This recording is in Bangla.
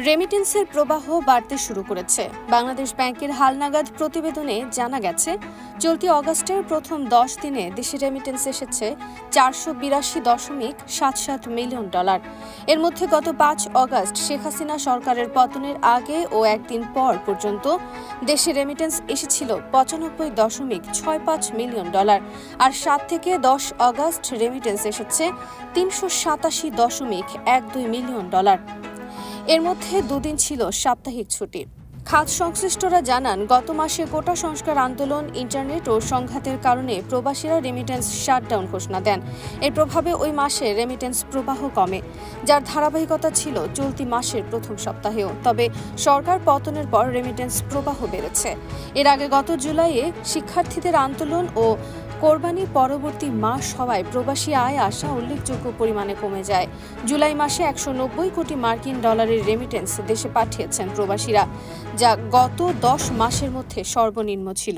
রেমিটেন্সের প্রবাহ বাড়তে শুরু করেছে। বাংলাদেশ ব্যাংকের হালনাগাদ প্রতিবেদনে জানা গেছে, চলতি অগাস্টের প্রথম 10 দিনে দেশে রেমিটেন্স এসেছে $482.77 মিলিয়ন। এর মধ্যে গত 5 অগাস্ট শেখ হাসিনা সরকারের পতনের আগে ও একদিন পর পর্যন্ত দেশে রেমিটেন্স এসেছিল $95.65 মিলিয়ন। আর 7 থেকে 10 অগাস্ট রেমিটেন্স এসেছে $387.12 মিলিয়ন। এর মধ্যে দুদিন ছিল সাপ্তাহিক ছুটি। খাত সংশ্লিষ্টরা জানান, গত মাসে কোটা সংস্কার আন্দোলন, ইন্টারনেট ও সংঘাতের কারণে প্রবাসীরা রেমিটেন্স শাটডাউন ঘোষণা দেন। এর প্রভাবে ওই মাসে রেমিটেন্স প্রবাহ কমে, যার ধারাবাহিকতা ছিল চলতি মাসের প্রথম সপ্তাহেও। তবে সরকার পতনের পর রেমিটেন্স প্রবাহ বেড়েছে। এর আগে গত জুলাইয়ে শিক্ষার্থীদের আন্দোলন ও কোরবানি পরবর্তী মাস হওয়ায় প্রবাসী আয় আসা উল্লেখযোগ্য পরিমাণে কমে যায়। জুলাই মাসে 190 কোটি মার্কিন ডলারের রেমিটেন্স দেশে পাঠিয়েছেন প্রবাসীরা, যা গত 10 মাসের মধ্যে সর্বনিম্ন ছিল।